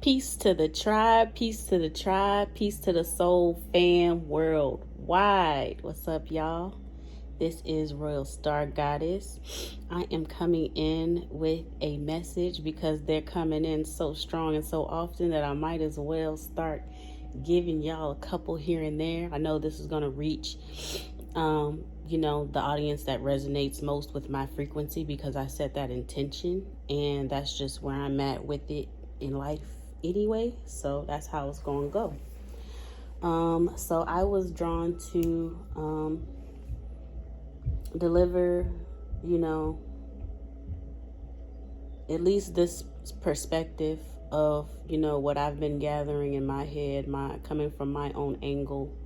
Peace to the tribe, peace to the tribe, peace to the soul fam worldwide. What's up, y'all? This is Royal Star Goddess. I am coming in with a message because they're coming in so strong and so often that I might as well start giving y'all a couple here and there. I know this is going to reach, the audience that resonates most with my frequency because I set that intention, and that's just where I'm at with it in life anyway. So that's how it's going to go. So I was drawn to deliver, at least this perspective of, what I've been gathering in my head, coming from my own angle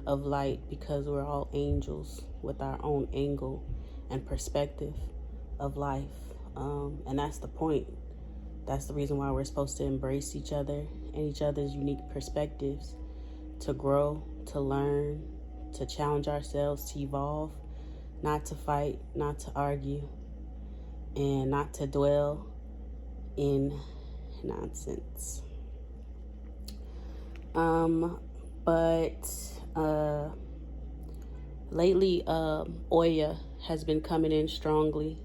of light, because we're all angels with our own angle and perspective of life. And that's the point. That's the reason why we're supposed to embrace each other and each other's unique perspectives, to grow, to learn, to challenge ourselves, to evolve, not to fight, not to argue, and not to dwell in nonsense. Lately, Oya has been coming in strongly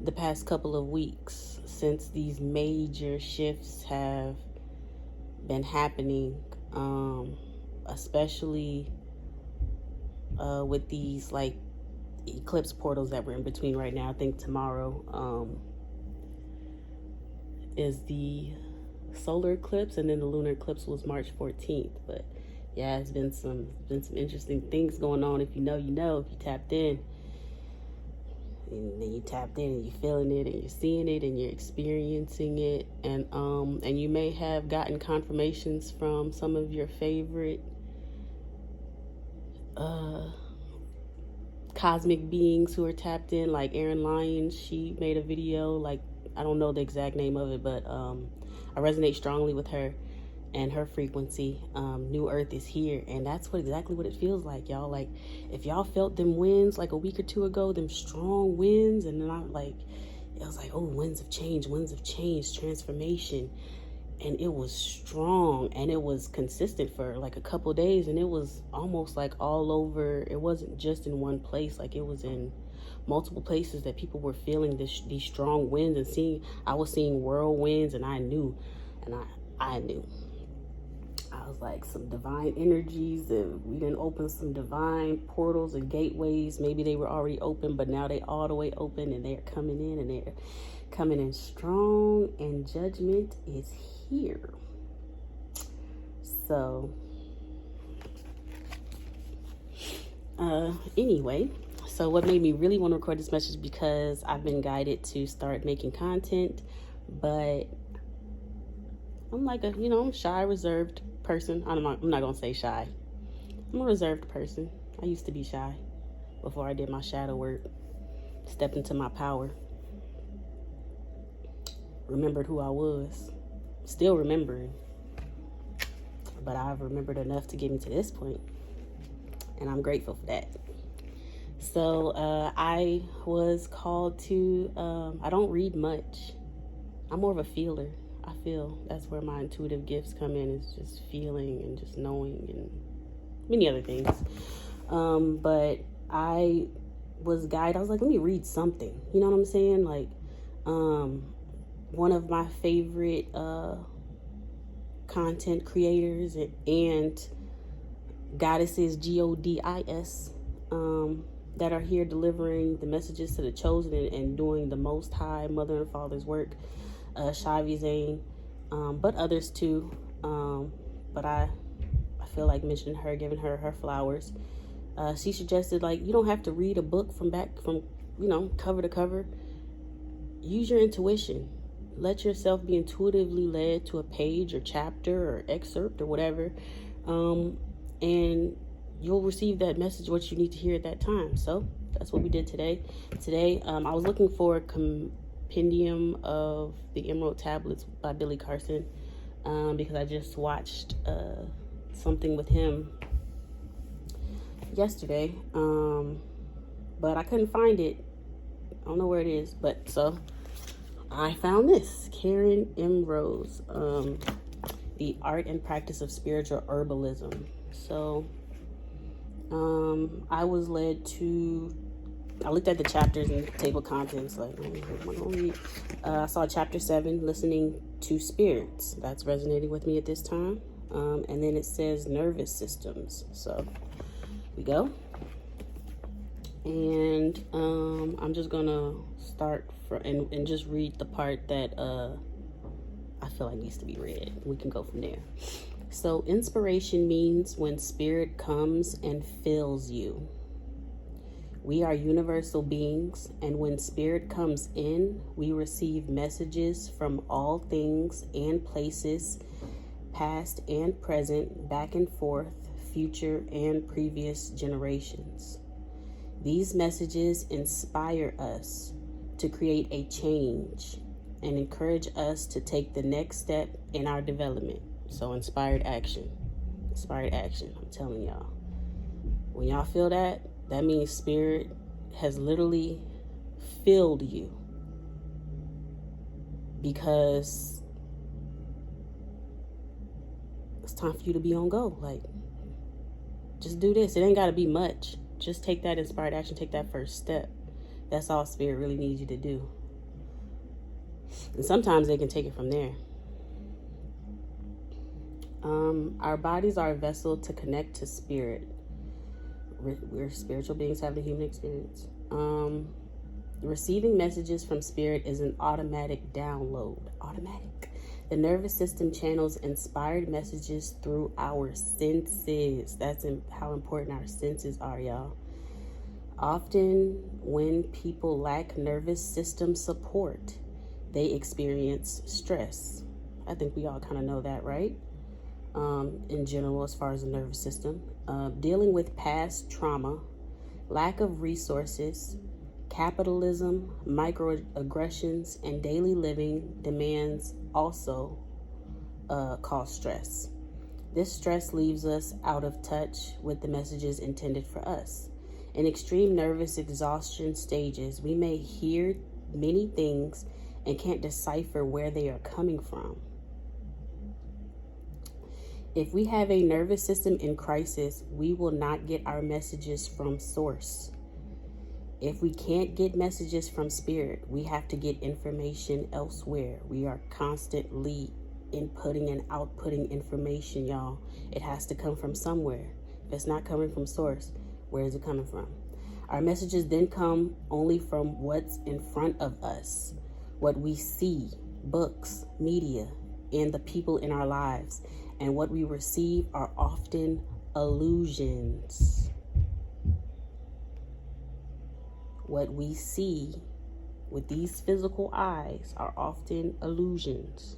the past couple of weeks, since these major shifts have been happening, especially with these like eclipse portals that we're in between right now. I think tomorrow is the solar eclipse, and then the lunar eclipse was March 14th. But yeah, it's been some interesting things going on. If you know, if you tapped in, and then you tapped in and you're feeling it and you're seeing it and you're experiencing it, and you may have gotten confirmations from some of your favorite cosmic beings who are tapped in, like Erin Lyons. She made a video, like, I don't know the exact name of it, but I resonate strongly with her and her frequency. New Earth is here, and that's exactly what it feels like, y'all. Like, if y'all felt them winds like a week or two ago, them strong winds, and then it was like, oh, winds of change, transformation. And it was strong, and it was consistent for like a couple days, and it was almost like all over. It wasn't just in one place, like it was in multiple places that people were feeling these strong winds, and I was seeing whirlwinds, and I knew. I was like, some divine energies, and we didn't open some divine portals and gateways. Maybe they were already open, but now they all the way open, and they're coming in, and they're coming in strong, and judgment is here. So anyway, so what made me really want to record this message, because I've been guided to start making content, but I'm like I'm a shy, reserved person. I'm not gonna say shy. I'm a reserved person. I used to be shy before I did my shadow work, stepped into my power, remembered who I was, still remembering, but I've remembered enough to get me to this point, and I'm grateful for that. So I was called to, I don't read much. I'm more of a feeler. I feel. That's where my intuitive gifts come in, is just feeling and just knowing and many other things. But I was guided. I was like, let me read something. You know what I'm saying? Like, one of my favorite content creators and goddesses, GODIS, that are here delivering the messages to the chosen and doing the Most High Mother and Father's work, Shavi Zane, but others too. But I feel like mentioning her, giving her flowers. She suggested, like, you don't have to read a book from cover to cover. Use your intuition. Let yourself be intuitively led to a page or chapter or excerpt or whatever, and you'll receive that message, what you need to hear at that time. So that's what we did today. I was looking for a compendium of the Emerald Tablets by Billy Carson, because I just watched something with him yesterday, but I couldn't find it. I don't know where it is, but so I found this. Karen M. Rose, The Art and Practice of Spiritual Herbalism. So I was led to, I looked at the chapters and table of contents, like, I saw chapter 7, Listening to Spirits. That's resonating with me at this time. And then it says nervous systems. So we go. And I'm just gonna start and just read the part that I feel like needs to be read. We can go from there. So inspiration means when spirit comes and fills you. We are universal beings, and when spirit comes in, we receive messages from all things and places, past and present, back and forth, future and previous generations. These messages inspire us to create a change and encourage us to take the next step in our development. So inspired action. Inspired action. I'm telling y'all. When y'all feel that, that means spirit has literally filled you. Because it's time for you to be on go. Like, just do this. It ain't got to be much. Just take that inspired action. Take that first step. That's all spirit really needs you to do. And sometimes they can take it from there. Our bodies are a vessel to connect to spirit. We're spiritual beings having a human experience. Receiving messages from spirit is an automatic download. Automatic. The nervous system channels inspired messages through our senses. That's how important our senses are, y'all. Often when people lack nervous system support, they experience stress. I think we all kind of know that, right? In general, as far as the nervous system. Dealing with past trauma, lack of resources, capitalism, microaggressions, and daily living demands also cause stress. This stress leaves us out of touch with the messages intended for us. In extreme nervous exhaustion stages, we may hear many things and can't decipher where they are coming from. If we have a nervous system in crisis, we will not get our messages from source. If we can't get messages from spirit, we have to get information elsewhere. We are constantly inputting and outputting information, y'all. It has to come from somewhere. If it's not coming from source, where is it coming from? Our messages then come only from what's in front of us, what we see, books, media, and the people in our lives. And what we receive are often illusions. What we see with these physical eyes are often illusions.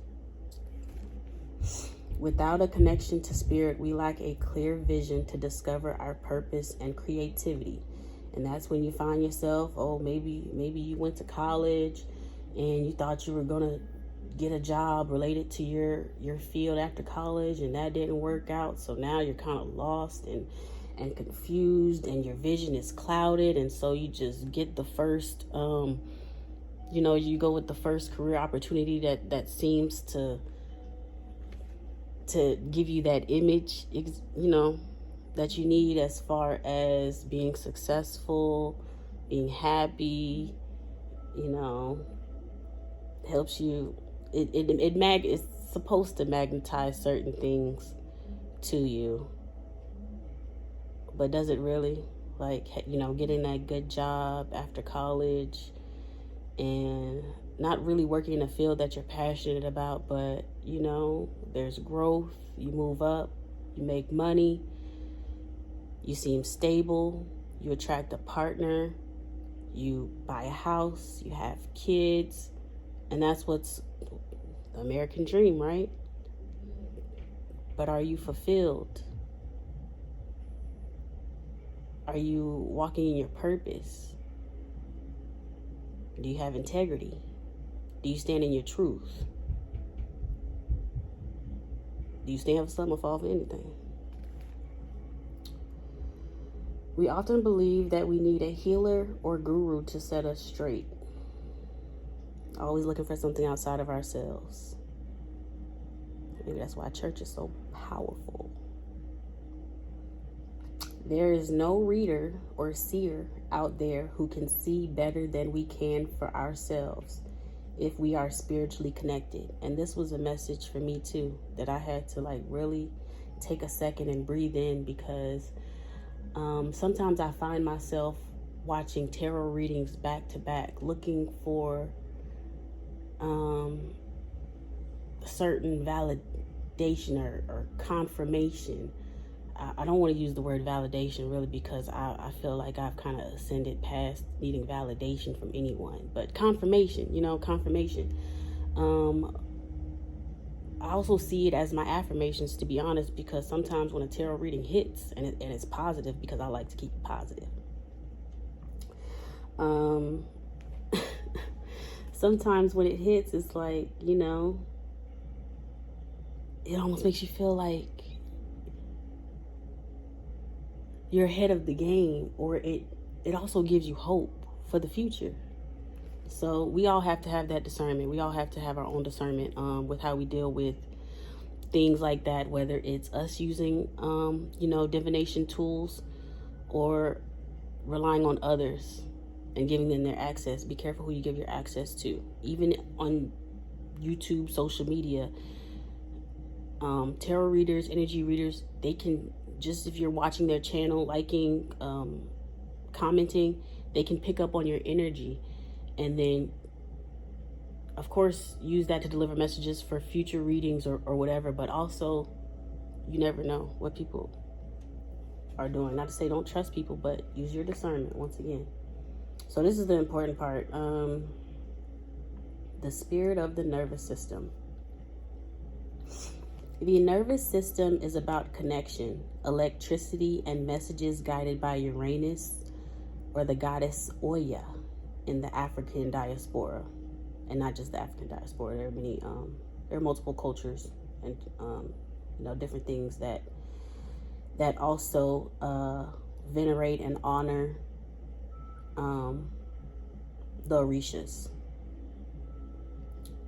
Without a connection to spirit, we lack a clear vision to discover our purpose and creativity. And that's when you find yourself, maybe you went to college and you thought you were gonna get a job related to your field after college, and that didn't work out. So now you're kind of lost and confused, and your vision is clouded. And so you just get the first, you go with the first career opportunity that seems to give you that image, that you need as far as being successful, being happy, helps you. It's supposed to magnetize certain things to you, but does it really? Like, getting that good job after college and not really working in a field that you're passionate about, but there's growth, you move up, you make money, you seem stable, you attract a partner, you buy a house, you have kids, and that's what's the American dream, right? But are you fulfilled? Are you walking in your purpose? Do you have integrity? Do you stand in your truth? Do you stand for something or fall for anything? We often believe that we need a healer or guru to set us straight. Always looking for something outside of ourselves. Maybe that's why church is so powerful. There is no reader or seer out there who can see better than we can for ourselves if we are spiritually connected. And this was a message for me too, that I had to like really take a second and breathe in, because sometimes I find myself watching tarot readings back to back, looking for certain validation or confirmation. I don't want to use the word validation really, because I feel like I've kind of ascended past needing validation from anyone. But confirmation, confirmation. I also see it as my affirmations, to be honest, because sometimes when a tarot reading hits, and it's positive, because I like to keep it positive. Sometimes when it hits, it's like, it almost makes you feel like you're ahead of the game, or it also gives you hope for the future. So we all have to have that discernment. We all have to have our own discernment with how we deal with things like that, whether it's us using, divination tools, or relying on others and giving them their access. Be careful who you give your access to. Even on YouTube, social media, tarot readers, energy readers, they can, just if you're watching their channel, liking, commenting, they can pick up on your energy, and then of course use that to deliver messages for future readings or whatever. But also, you never know what people are doing. Not to say don't trust people, but use your discernment once again. So this is the important part. The spirit of the nervous system. The nervous system is about connection, electricity, and messages guided by Uranus, or the goddess Oya, in the African diaspora. And not just the African diaspora. There are many, there are multiple cultures and different things that also venerate and honor the Orishas.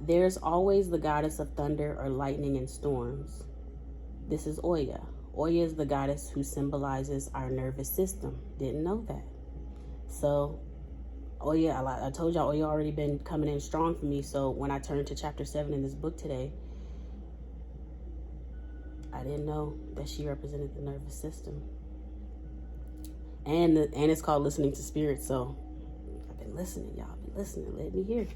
There's always the goddess of thunder or lightning and storms. This is Oya. Oya is the goddess who symbolizes our nervous system. Didn't know that. So Oya, I told y'all, Oya already been coming in strong for me. So when I turned to chapter 7 in this book today, I didn't know that she represented the nervous system. And it's called listening to spirit. So I've been listening, y'all. I've been listening. Let me hear.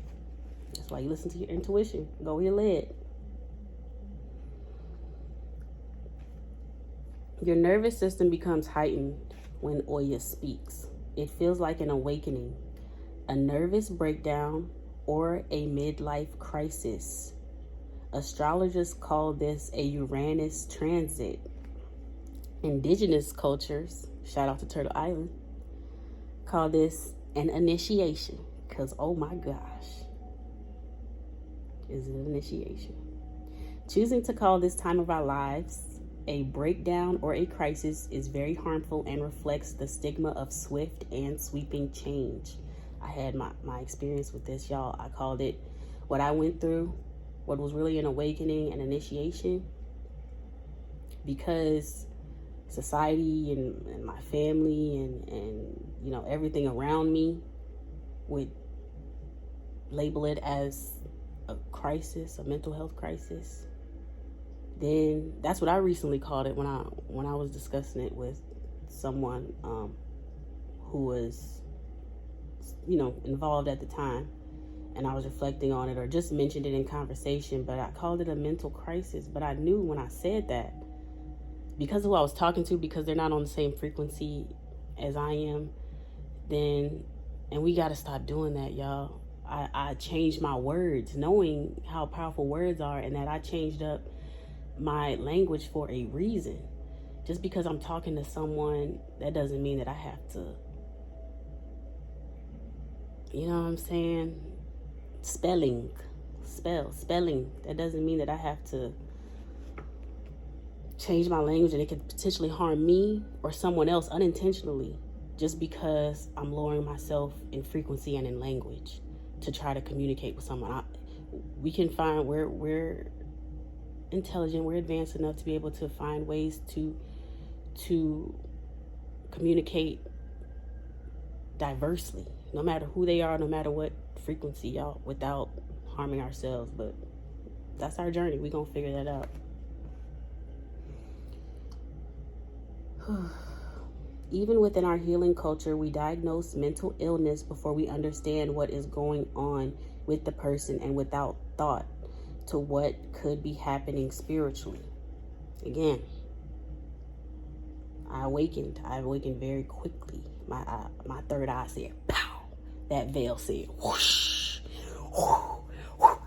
That's why you listen to your intuition. Go where you're led. Your nervous system becomes heightened when Oya speaks. It feels like an awakening, a nervous breakdown, or a midlife crisis. Astrologers call this a Uranus transit. Indigenous cultures, shout out to Turtle Island, call this an initiation. Because, oh my gosh, is it an initiation? Choosing to call this time of our lives a breakdown or a crisis is very harmful and reflects the stigma of swift and sweeping change. I had my experience with this, y'all. I called it what I went through, what was really an awakening and initiation, because society and my family and everything around me would label it as a crisis, a mental health crisis. Then that's what I recently called it when I was discussing it with someone who was involved at the time, and I was reflecting on it or just mentioned it in conversation, but I called it a mental crisis. But I knew when I said that, because of who I was talking to, because they're not on the same frequency as I am, and we got to stop doing that, y'all. I changed my words, knowing how powerful words are, and that I changed up my language for a reason. Just because I'm talking to someone, that doesn't mean that I have to, you know what I'm saying? Spelling, that doesn't mean that I have to change my language, and it could potentially harm me or someone else unintentionally, just because I'm lowering myself in frequency and in language. to try to communicate with someone. We can find, we're intelligent, we're advanced enough to be able to find ways to communicate diversely, no matter who they are, no matter what frequency, y'all, without harming ourselves. But that's our journey. We're gonna figure that out. Even within our healing culture, we diagnose mental illness before we understand what is going on with the person, and without thought to what could be happening spiritually. Again, I awakened very quickly. My third eye said, pow. That veil said, whoosh, whoosh.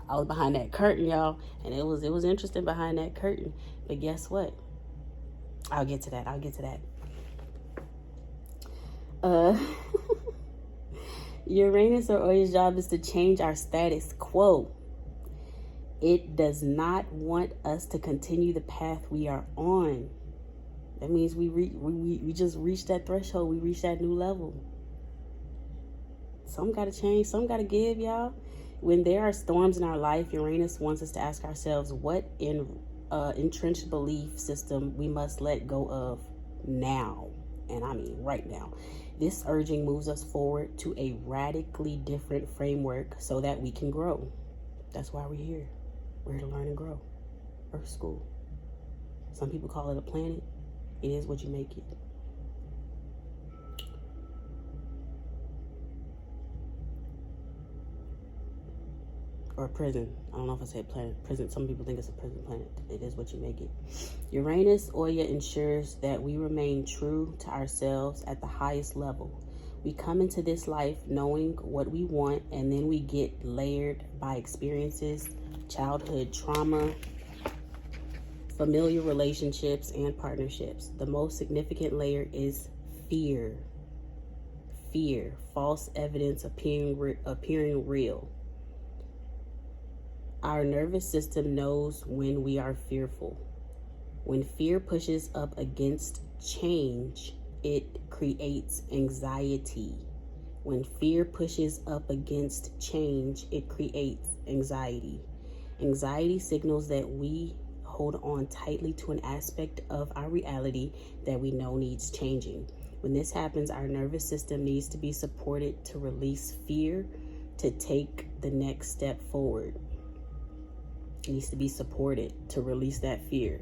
I was behind that curtain, y'all, and it was interesting behind that curtain. But guess what? I'll get to that. Uranus or Oya's job is to change our status quo. It does not want us to continue the path we are on. That means we just reached that threshold. We reached that new level. Some got to change. Some got to give, y'all. When there are storms in our life, Uranus wants us to ask ourselves what entrenched belief system we must let go of now. And I mean right now. This urging moves us forward to a radically different framework so that we can grow. That's why we're here. We're here to learn and grow. Earth School. Some people call it a planet. It is what you make it. Or prison. I don't know if I said planet. Prison. Some people think it's a prison planet. It is what you make it. Uranus, Oya ensures that we remain true to ourselves at the highest level. We come into this life knowing what we want, and then we get layered by experiences, childhood trauma, familiar relationships, and partnerships. The most significant layer is fear. Fear, false evidence appearing real. Our nervous system knows when we are fearful. When fear pushes up against change, it creates anxiety. When fear pushes up against change, it creates anxiety. Anxiety signals that we hold on tightly to an aspect of our reality that we know needs changing. When this happens, our nervous system needs to be supported to release fear, to take the next step forward. It needs to be supported to release that fear.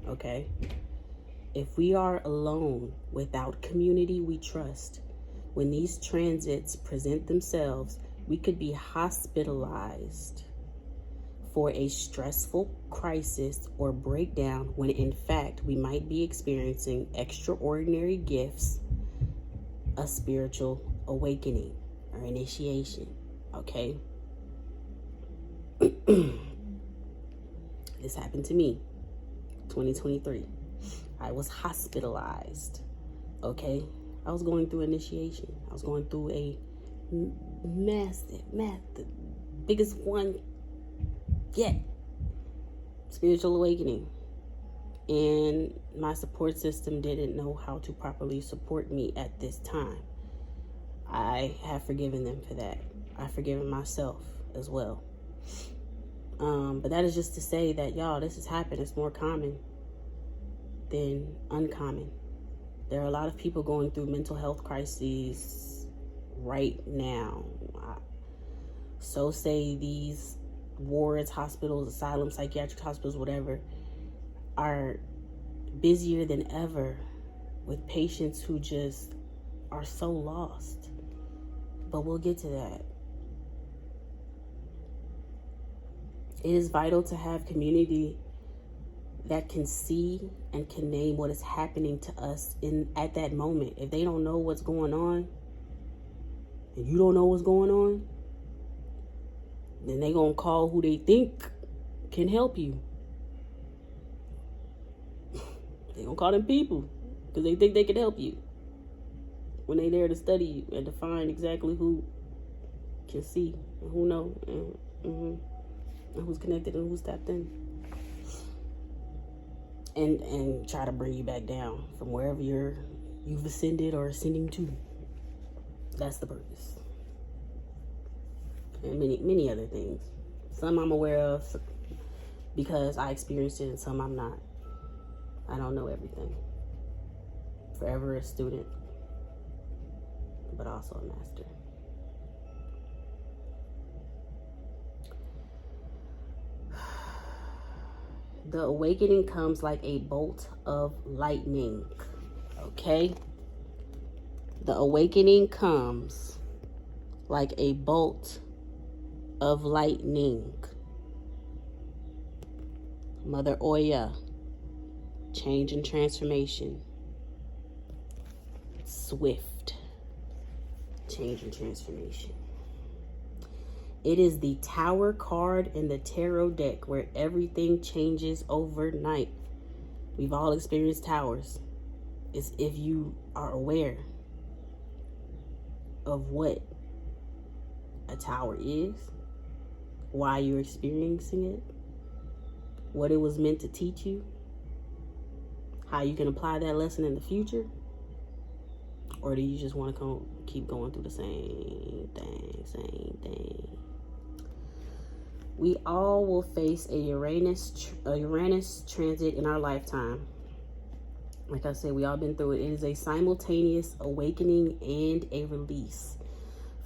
Okay? If we are alone without community we trust, when these transits present themselves, we could be hospitalized for a stressful crisis or breakdown, when in fact we might be experiencing extraordinary gifts, a spiritual awakening or initiation. Okay? This happened to me 2023. I was hospitalized. Okay? I was going through initiation. I was going through a massive, the biggest one yet, spiritual awakening. And my support system didn't know how to properly support me at this time. I have forgiven them for that. I've forgiven myself as well. But that is just to say that, y'all, this has happened. It's more common than uncommon. There are a lot of people going through mental health crises right now. So say these wards, hospitals, asylums, psychiatric hospitals, whatever, are busier than ever with patients who just are so lost. But we'll get to that. It is vital to have community that can see and can name what is happening to us at that moment. If they don't know what's going on, and you don't know what's going on, then they gonna call who they think can help you. They gonna call them people because they think they can help you, when they there to study you and to find exactly who can see and who know and who's connected and who's tapped in, and try to bring you back down from wherever you've ascended or ascending to. That's the purpose. and many other things. Some I'm aware of because I experienced it, and some I'm not. I don't know everything. Forever a student, but also a master. The awakening comes like a bolt of lightning. Okay? The awakening comes like a bolt of lightning. Mother Oya, change and transformation. Swift change and transformation. It is the Tower card in the tarot deck where everything changes overnight. We've all experienced towers. It's if you are aware of what a tower is, why you're experiencing it, what it was meant to teach you, how you can apply that lesson in the future, or do you just want to keep going through the same thing? We all will face a Uranus transit in our lifetime. Like I said, we all been through it. It is a simultaneous awakening and a release.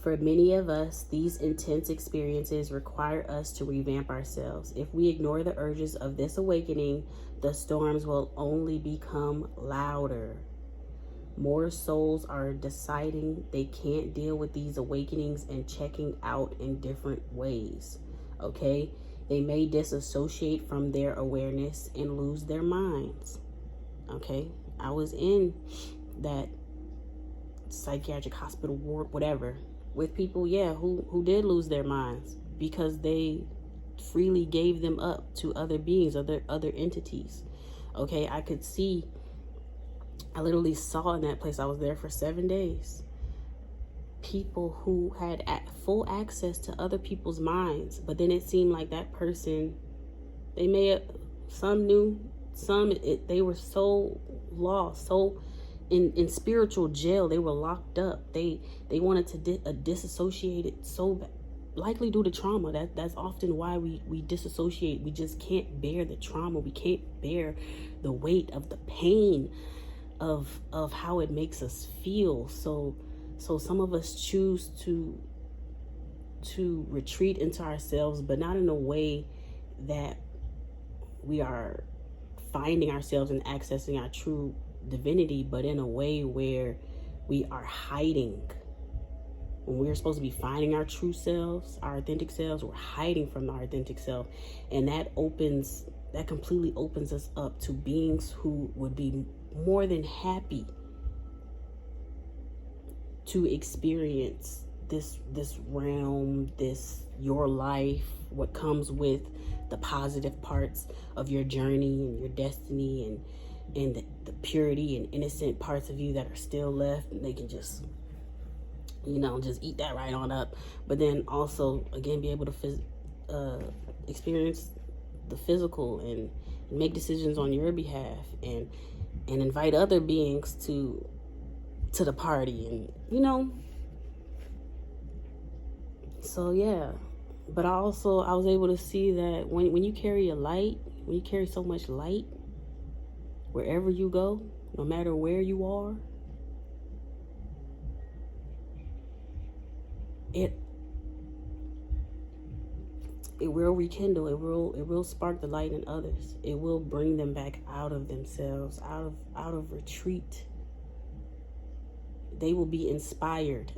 For many of us, these intense experiences require us to revamp ourselves. If we ignore the urges of this awakening, the storms will only become louder. More souls are deciding they can't deal with these awakenings and checking out in different ways. Okay? They may disassociate from their awareness and lose their minds. Okay? I was in that psychiatric hospital ward, whatever, with people, who did lose their minds because they freely gave them up to other beings, other entities. Okay? I literally saw in that place, I was there for 7 days, people who had full access to other people's minds, but then it seemed like that person, they may have, some knew, they were so lost, so in spiritual jail, they were locked up, they wanted to disassociate it so bad, likely due to trauma. That's often why we disassociate. We just can't bear the trauma, we can't bear the weight of the pain of how it makes us feel. So some of us choose to retreat into ourselves, but not in a way that we are finding ourselves and accessing our true divinity, but in a way where we are hiding. When we're supposed to be finding our true selves, our authentic selves, we're hiding from our authentic self. And that completely opens us up to beings who would be more than happy to experience this realm, your life, what comes with the positive parts of your journey and your destiny, and the purity and innocent parts of you that are still left, and they can just eat that right on up. But then also, again, be able to experience the physical and make decisions on your behalf, and invite other beings to the party, and so yeah. But I was able to see that when you carry when you carry so much light wherever you go, no matter where you are, it will rekindle, it will spark the light in others. It will bring them back out of themselves, out of retreat. They will be inspired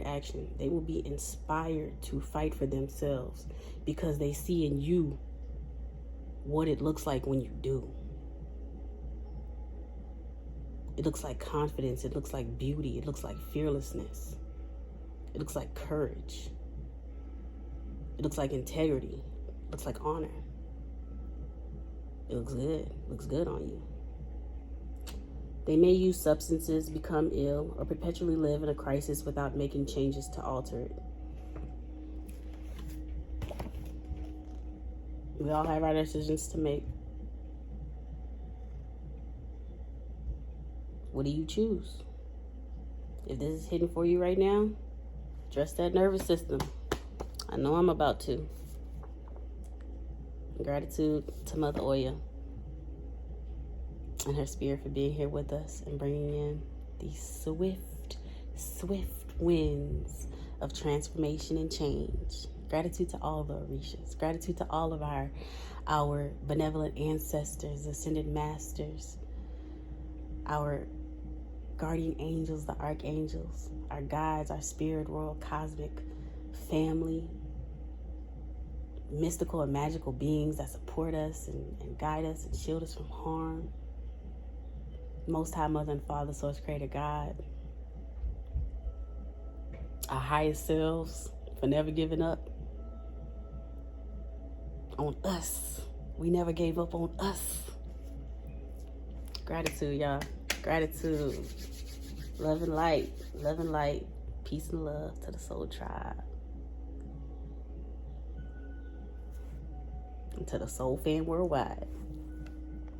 action. They will be inspired to fight for themselves because they see in you what it looks like when you do. It looks like confidence. It looks like beauty. It looks like fearlessness. It looks like courage. It looks like integrity. It looks like honor. It looks good. It looks good on you. They may use substances, become ill, or perpetually live in a crisis without making changes to alter it. We all have our decisions to make. What do you choose? If this is hidden for you right now, address that nervous system. I know I'm about to. Gratitude to Mother Oya and her spirit for being here with us and bringing in these swift winds of transformation and change. Gratitude to all the Orishas. Gratitude to all of our benevolent ancestors, ascended masters, our guardian angels, the archangels, our guides, our spirit world, cosmic family, mystical and magical beings that support us and guide us and shield us from harm. Most High Mother and Father, Source Creator God. Our highest selves for never giving up on us. We never gave up on us. Gratitude, y'all. Gratitude. Love and light. Love and light. Peace and love to the soul tribe. And to the soul fan worldwide.